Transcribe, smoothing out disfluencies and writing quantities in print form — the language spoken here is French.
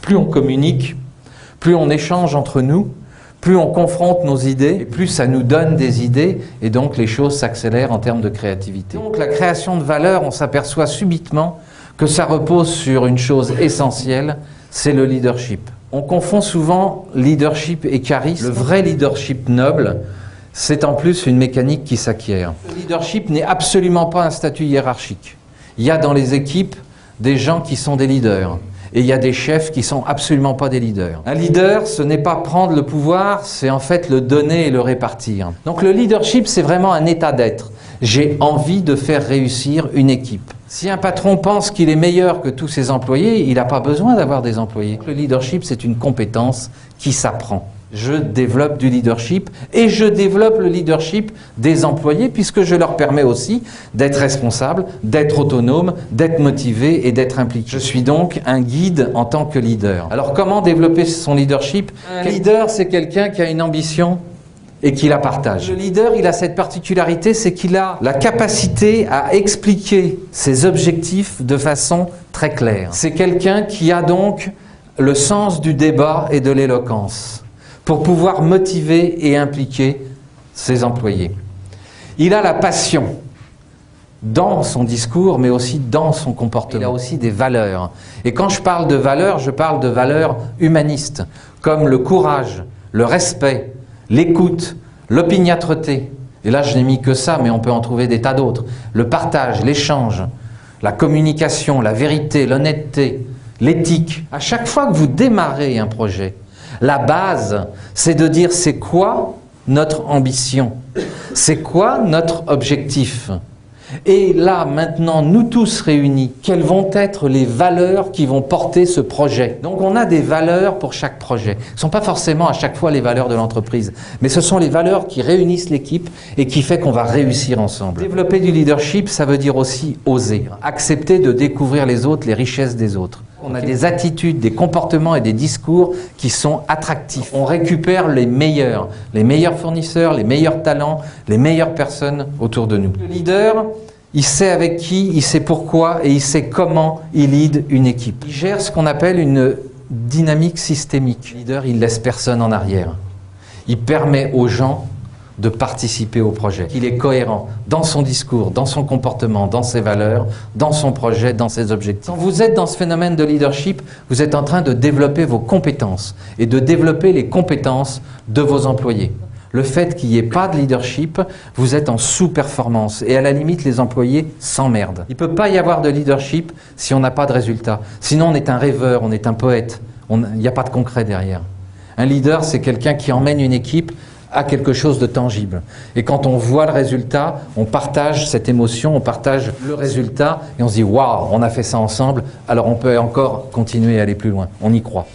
Plus on communique, plus on échange entre nous, plus on confronte nos idées, et plus ça nous donne des idées, et donc les choses s'accélèrent en termes de créativité. Donc la création de valeur, on s'aperçoit subitement que ça repose sur une chose essentielle, c'est le leadership. On confond souvent leadership et charisme. Le vrai leadership noble, c'est en plus une mécanique qui s'acquiert. Le leadership n'est absolument pas un statut hiérarchique. Il y a dans les équipes des gens qui sont des leaders. Et il y a des chefs qui ne sont absolument pas des leaders. Un leader, ce n'est pas prendre le pouvoir, c'est en fait le donner et le répartir. Donc le leadership, c'est vraiment un état d'être. J'ai envie de faire réussir une équipe. Si un patron pense qu'il est meilleur que tous ses employés, il n'a pas besoin d'avoir des employés. Le leadership, c'est une compétence qui s'apprend. Je développe du leadership et je développe le leadership des employés puisque je leur permets aussi d'être responsables, d'être autonomes, d'être motivés et d'être impliqués. Je suis donc un guide en tant que leader. Alors comment développer son leadership? Un leader, c'est quelqu'un qui a une ambition et qui la partage. Le leader, il a cette particularité, c'est qu'il a la capacité à expliquer ses objectifs de façon très claire. C'est quelqu'un qui a donc le sens du débat et de l'éloquence pour pouvoir motiver et impliquer ses employés. Il a la passion dans son discours, mais aussi dans son comportement. Il a aussi des valeurs. Et quand je parle de valeurs, je parle de valeurs humanistes, comme le courage, le respect, l'écoute, l'opiniâtreté. Et là, je n'ai mis que ça, mais on peut en trouver des tas d'autres. Le partage, l'échange, la communication, la vérité, l'honnêteté, l'éthique. À chaque fois que vous démarrez un projet, la base, c'est de dire c'est quoi notre ambition, c'est quoi notre objectif. Et là, maintenant, nous tous réunis, quelles vont être les valeurs qui vont porter ce projet? Donc on a des valeurs pour chaque projet. Ce ne sont pas forcément à chaque fois les valeurs de l'entreprise, mais ce sont les valeurs qui réunissent l'équipe et qui fait qu'on va réussir ensemble. Développer du leadership, ça veut dire aussi oser, accepter de découvrir les autres, les richesses des autres. On a des attitudes, des comportements et des discours qui sont attractifs. On récupère les meilleurs fournisseurs, les meilleurs talents, les meilleures personnes autour de nous. Le leader, il sait avec qui, il sait pourquoi et il sait comment il lead une équipe. Il gère ce qu'on appelle une dynamique systémique. Le leader, il ne laisse personne en arrière. Il permet aux gens de participer au projet. Il est cohérent dans son discours, dans son comportement, dans ses valeurs, dans son projet, dans ses objectifs. Quand vous êtes dans ce phénomène de leadership, vous êtes en train de développer vos compétences et de développer les compétences de vos employés. Le fait qu'il n'y ait pas de leadership, vous êtes en sous-performance et à la limite, les employés s'emmerdent. Il ne peut pas y avoir de leadership si on n'a pas de résultat. Sinon, on est un rêveur, on est un poète. Il n'y a pas de concret derrière. Un leader, c'est quelqu'un qui emmène une équipe à quelque chose de tangible. Et quand on voit le résultat, on partage cette émotion, on partage le résultat et on se dit « Waouh, on a fait ça ensemble, alors on peut encore continuer à aller plus loin. » On y croit.